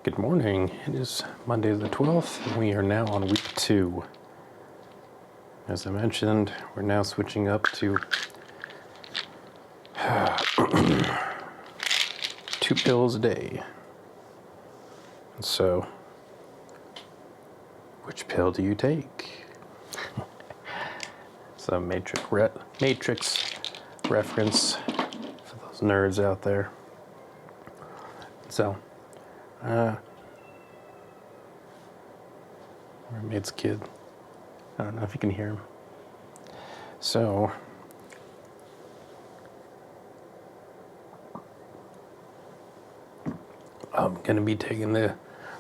Good morning. It is Monday the 12th, and we are now on week 2. As I mentioned, we're now switching up to 2 pills a day. And so, which pill do you take? Some matrix reference for those nerds out there. So, roommate's kid. I don't know if you can hear him. So, I'm going to be taking the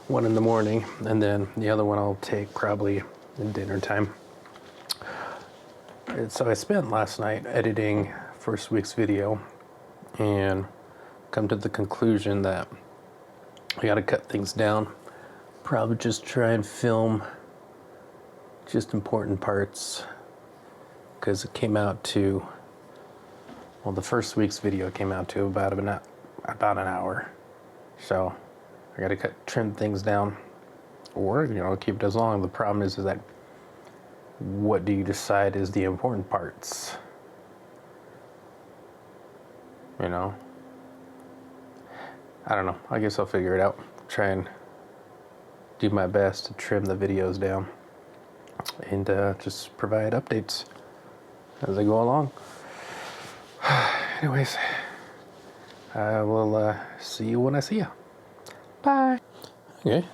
one in the morning, and then the other one I'll take probably in dinner time. And so I spent last night editing first week's video and come to the conclusion that I got to cut things down. Probably just try and film just important parts, because it came out to, well, the first week's video came out to about an hour. So I got to trim things down, or keep it as long. The problem is that what do you decide is the important parts? I don't know. I guess I'll figure it out. Try and do my best to trim the videos down and just provide updates as I go along. Anyways, I will see you when I see you. Bye. Okay.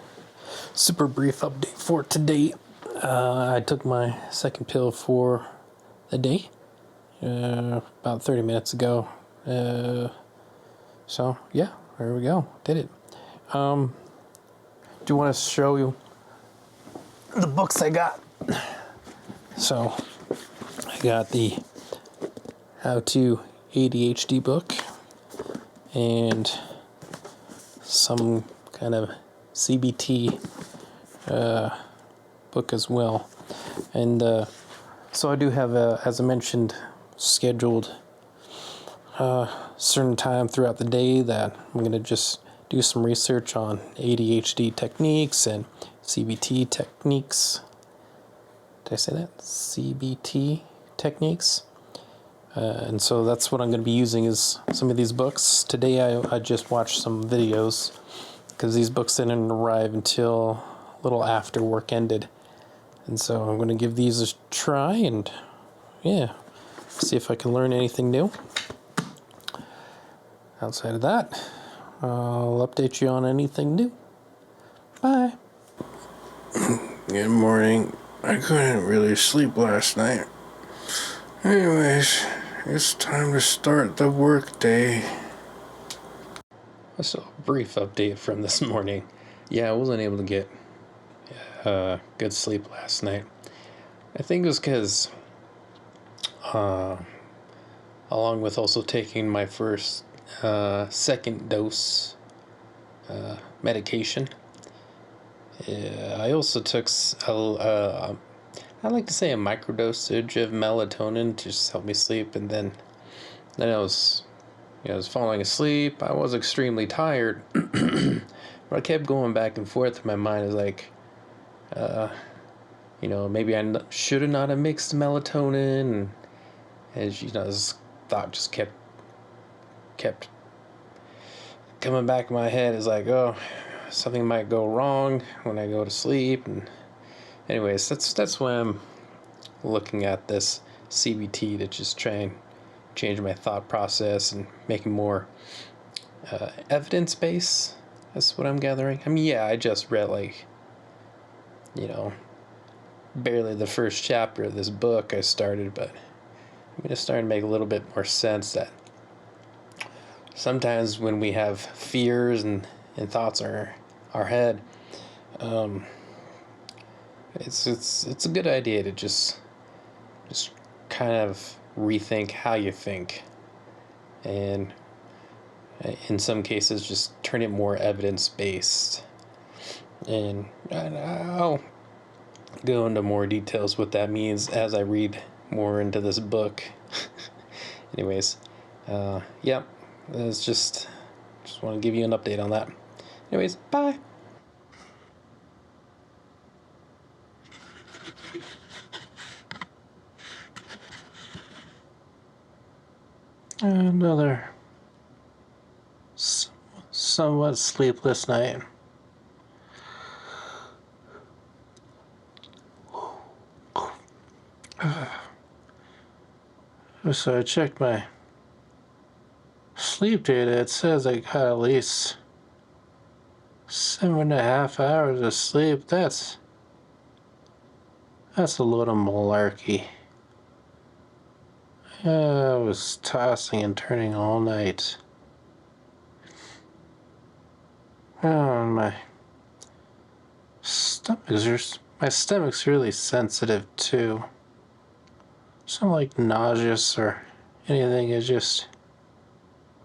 Super brief update for today. I took my second pill for the day about 30 minutes ago. So yeah, there we go. Did it. Do you want to show you the books I got? So I got the How to ADHD book and some kind of CBT book as well. And so I do have, as I mentioned, scheduled certain time throughout the day that I'm going to just do some research on ADHD techniques and CBT techniques. Did I say that? CBT techniques. And so that's what I'm going to be using is some of these books. Today I just watched some videos because these books didn't arrive until a little after work ended. And so I'm going to give these a try and, yeah, see if I can learn anything new. Outside of that, I'll update you on anything new. Bye. Good morning. I couldn't really sleep last night. Anyways, it's time to start the work day. So, brief update from this morning. Yeah, I wasn't able to get good sleep last night. I think it was because, along with also taking my second dose medication, I also took I like to say a microdosage of melatonin to just help me sleep, and then I was falling asleep. I was extremely tired, but I kept going back and forth in my mind. Is like, maybe I should have not have mixed melatonin, and this thought just kept coming back in my head. Is like, oh, something might go wrong when I go to sleep. And anyways, that's why I'm looking at this CBT to just try and change my thought process and make it more evidence-based. That's what I'm gathering. I mean, yeah, I just read barely the first chapter of this book I started, but it's starting to make a little bit more sense that sometimes when we have fears and thoughts in our head, it's a good idea to just kind of rethink how you think, and in some cases just turn it more evidence-based. And I'll go into more details what that means as I read more into this book. Anyways, yeah, it's just want to give you an update on that. Anyways, bye. Another somewhat sleepless night. So I checked my sleep data. It says I got at least 7.5 hours of sleep. That's a load of malarkey. I was tossing and turning all night. Oh, my stomach's really sensitive too. It's not like nauseous or anything. It's just,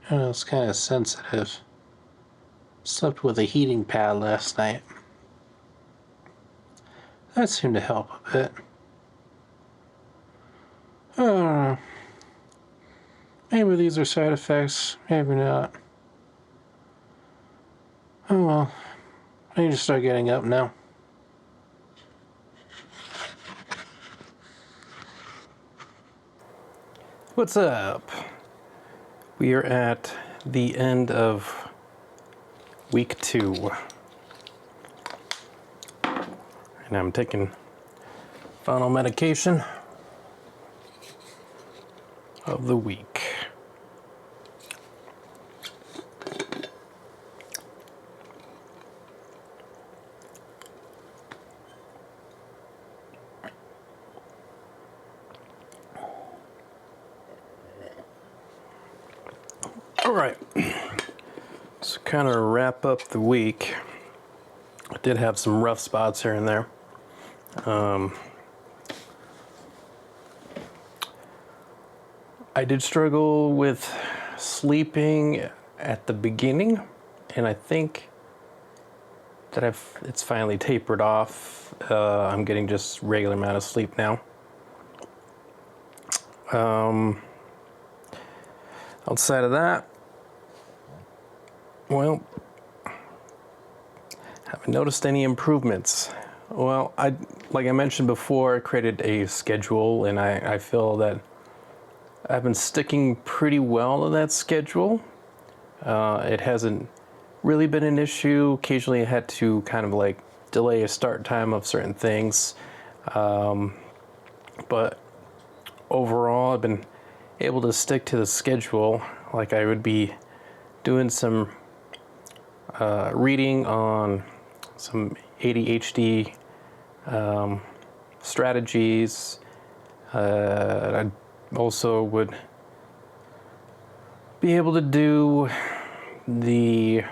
I don't know, it's kind of sensitive. Slept with a heating pad last night. That seemed to help a bit. I don't know. Maybe these are side effects, maybe not. Oh well, I need to start getting up now. What's up? We are at the end of week 2. And I'm taking final medication of the week. All right, so kind of wrap up the week. I did have some rough spots here and there. I did struggle with sleeping at the beginning, and I think that it's finally tapered off. I'm getting just regular amount of sleep now. Outside of that, well, haven't noticed any improvements. Well, like I mentioned before, I created a schedule, and I feel that I've been sticking pretty well to that schedule. It hasn't really been an issue. Occasionally I had to kind of like delay a start time of certain things. But overall, I've been able to stick to the schedule. Like I would be doing some reading on some ADHD strategies. I also would be able to do the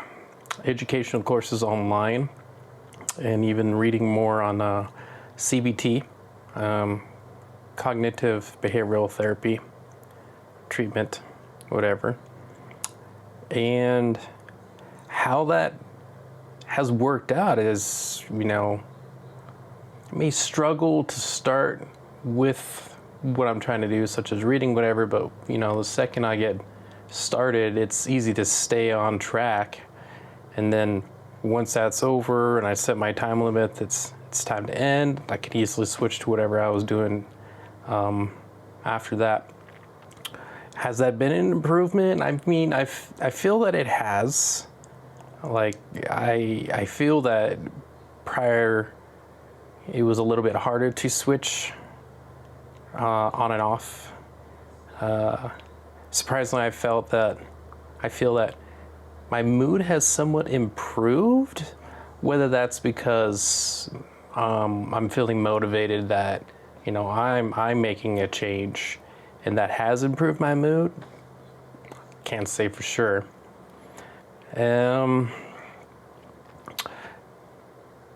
educational courses online, and even reading more on CBT, cognitive behavioral therapy treatment, whatever. And how that has worked out is, I may struggle to start with what I'm trying to do, such as reading, whatever, but the second I get started, it's easy to stay on track. And then once that's over and I set my time limit, it's time to end, I could easily switch to whatever I was doing after that. Has that been an improvement? I mean, I feel that it has. Like, I feel that prior it was a little bit harder to switch on and off. Surprisingly, I feel that my mood has somewhat improved, whether that's because I'm feeling motivated that I'm making a change, and that has improved my mood. Can't say for sure.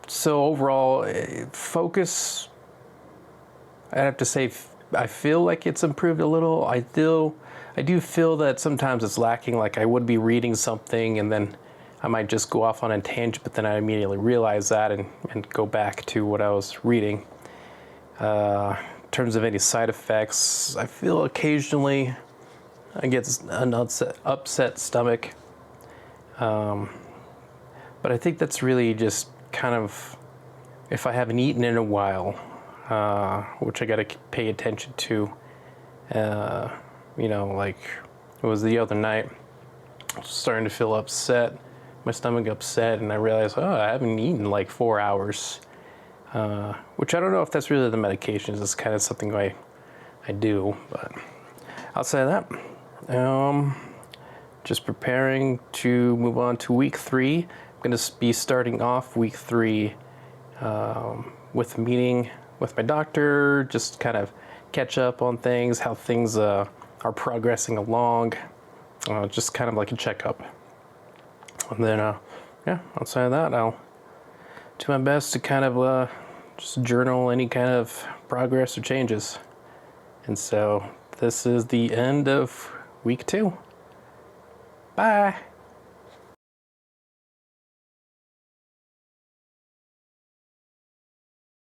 So overall, focus, I'd have to say I feel like it's improved a little. I do feel that sometimes it's lacking. Like I would be reading something and then I might just go off on a tangent, but then I immediately realize that and go back to what I was reading. In terms of any side effects, I feel occasionally I get an upset stomach. But I think that's really just kind of if I haven't eaten in a while, which I got to pay attention to. Like It was the other night. I was starting to feel upset, my stomach upset, and I realized, oh, I haven't eaten in like 4 hours. Which I don't know if that's really the medications. It's kind of something I do, but outside of that, just preparing to move on to week 3. I'm going to be starting off week 3 with a meeting with my doctor, just kind of catch up on things, how things are progressing along, just kind of like a checkup. And then, yeah, outside of that, I'll do my best to kind of just journal any kind of progress or changes. And so this is the end of week 2. Bye.